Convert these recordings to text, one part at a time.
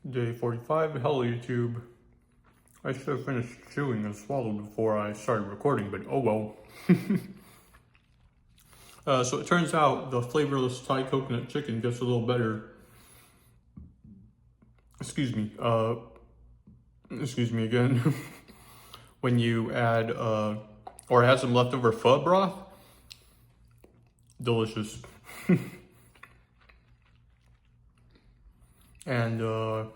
Day 45, hello YouTube. I should have finished chewing and swallowed before I started recording, but oh well. So it turns out the flavorless Thai coconut chicken gets a little better. Excuse me, excuse me again. When you add, or have some leftover pho broth. Delicious. And,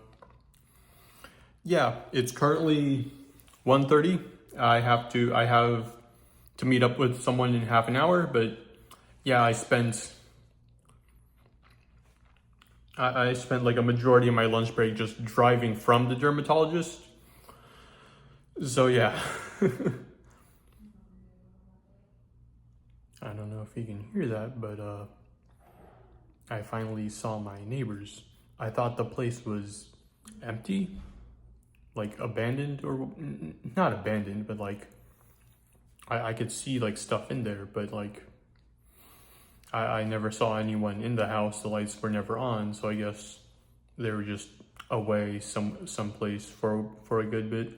yeah, it's currently 1:30. I have to meet up with someone in half an hour, but yeah, I spent like a majority of my lunch break just driving from the dermatologist. So yeah. I don't know if you can hear that, but I finally saw my neighbors. I thought the place was empty, like abandoned, or not abandoned, but like I could see like stuff in there, but like I never saw anyone in the house. The lights were never on, so I guess they were just away someplace for a good bit.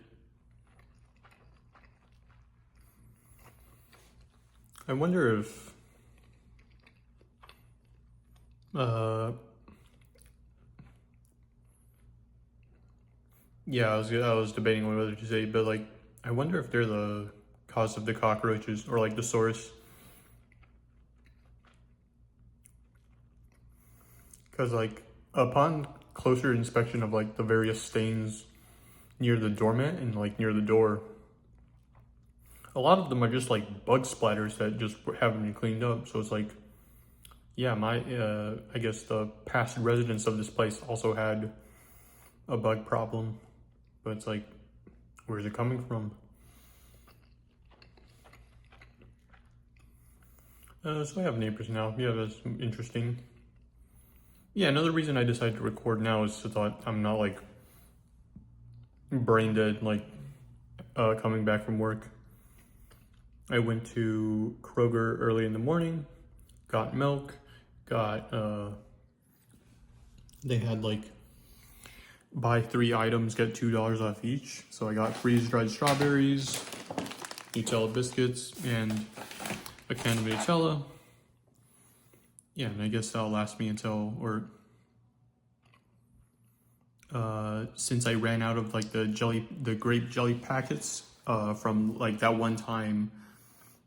I wonder if yeah, I was debating on whether to say, but like I wonder if they're the cause of the cockroaches or like the source. Because like upon closer inspection of like the various stains near the doormat and like near the door, a lot of them are just like bug splatters that just haven't been cleaned up. So it's like, yeah, I guess the past residents of this place also had a bug problem, but it's like, where's it coming from? So I have neighbors now. Yeah, that's interesting. Yeah, another reason I decided to record now is I thought I'm not like brain dead, like coming back from work. I went to Kroger early in the morning, got milk, got, they had like buy 3 items, get $2 off each. So I got freeze-dried strawberries, Nutella biscuits, and a can of Nutella. Yeah, and I guess that'll last me until, or since I ran out of like the grape jelly packets from like that one time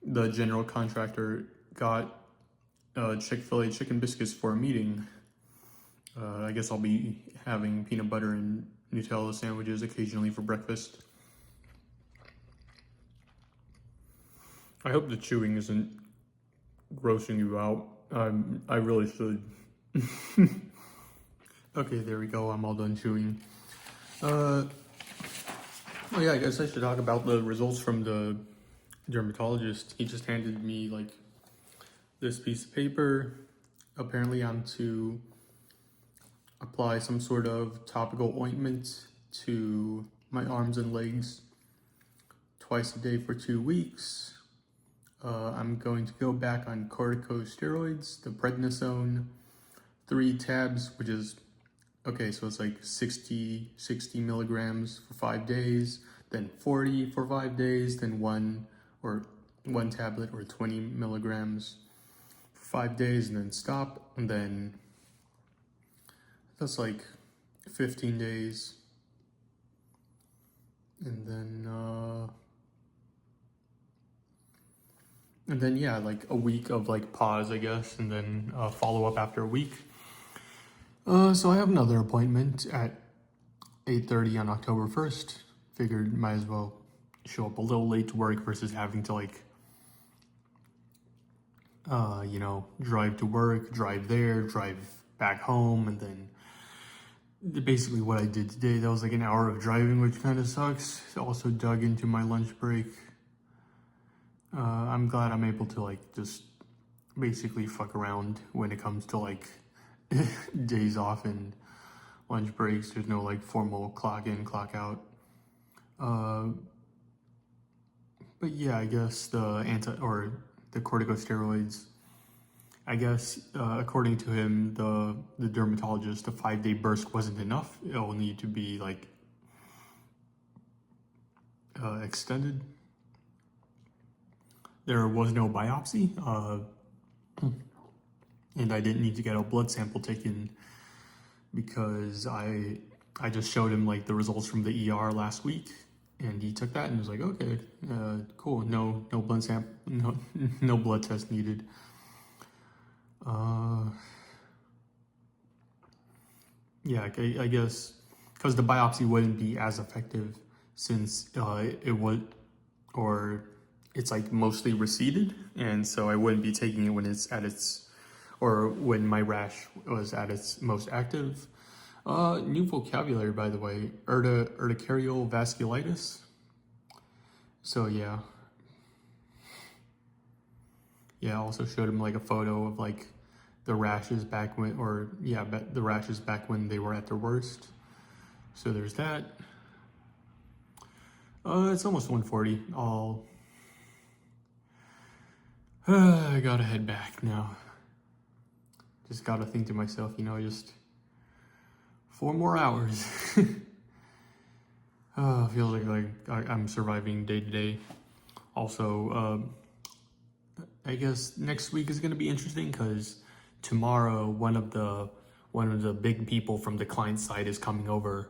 the general contractor got Chick-fil-A chicken biscuits for a meeting. I guess I'll be having peanut butter and Nutella sandwiches occasionally for breakfast. I hope the chewing isn't grossing you out. I really should. Okay, there we go. I'm all done chewing. Oh yeah, I guess I should talk about the results from the dermatologist. He just handed me like this piece of paper. Apparently I'm to apply some sort of topical ointment to my arms and legs twice a day for 2 weeks. I'm going to go back on corticosteroids, the prednisone, 3 tabs, which is, okay, so it's like 60 milligrams for 5 days, then 40 for 5 days, then one tablet or 20 milligrams for 5 days, and then stop, and then that's like 15 days, and then yeah, like a week of like pause, I guess, and then follow up after a week. So I have another appointment at 8:30 on October 1st. Figured might as well show up a little late to work versus having to like, drive to work, drive there, drive back home, and then basically what I did today, that was like an hour of driving, which kind of sucks. Also dug into my lunch break. I'm glad I'm able to like just basically fuck around when it comes to like days off and lunch breaks. There's no like formal clock in, clock out. But yeah, I guess the corticosteroids I guess, according to him, the dermatologist, a 5-day burst wasn't enough. It'll need to be like extended. There was no biopsy, and I didn't need to get a blood sample taken because I just showed him like the results from the ER last week, and he took that and was like, okay, cool, no blood sample, no blood test needed. Yeah, I guess because the biopsy wouldn't be as effective since it would, or it's like mostly receded, and so I wouldn't be taking it when it's at its, or when my rash was at its most active. New vocabulary, by the way, urticarial vasculitis. So yeah. Yeah, I also showed him like a photo of like the rashes back when, or yeah, the rashes back when they were at their worst. So there's that. It's almost 1:40. I gotta head back now. Just gotta think to myself, just 4 more hours. Feels like I'm surviving day to day. Also, I guess next week is gonna be interesting because tomorrow one of the big people from the client side is coming over,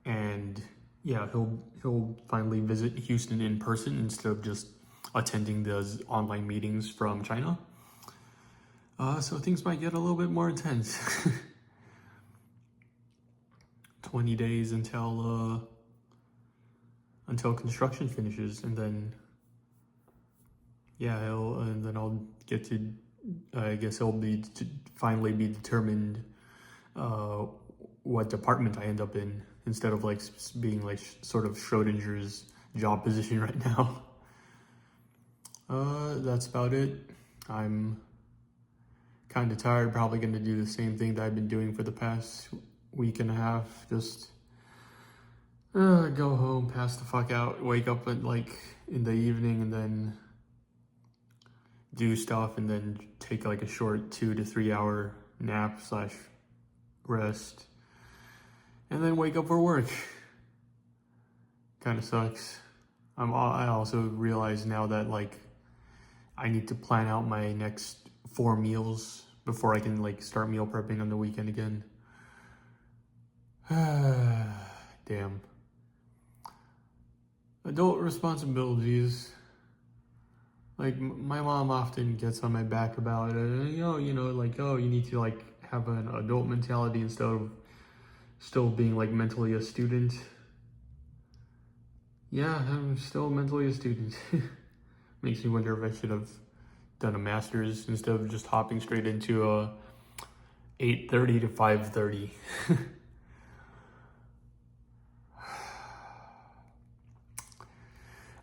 and yeah, he'll finally visit Houston in person instead of just attending those online meetings from China. So things might get a little bit more intense. 20 days until construction finishes, and then yeah, I'll get to, I guess it'll be to finally be determined what department I end up in, instead of like being like sort of Schrodinger's job position right now. That's about it. I'm kind of tired, probably going to do the same thing that I've been doing for the past week and a half. Just go home, pass the fuck out, wake up at like in the evening, and then do stuff, and then take like a short 2 to 3 hour nap / rest, and then wake up for work. Kind of sucks. I also realize now that like I need to plan out my next 4 meals before I can like start meal prepping on the weekend again. Damn. Adult responsibilities. Like my mom often gets on my back about it. Like, oh, you need to like have an adult mentality instead of still being like mentally a student. Yeah, I'm still mentally a student. Makes me wonder if I should have done a master's instead of just hopping straight into a 8:30 to 5:30.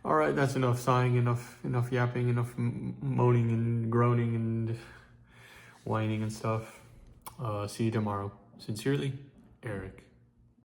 All right, that's enough sighing, enough yapping, enough moaning and groaning and whining and stuff. See you tomorrow. Sincerely, Eric.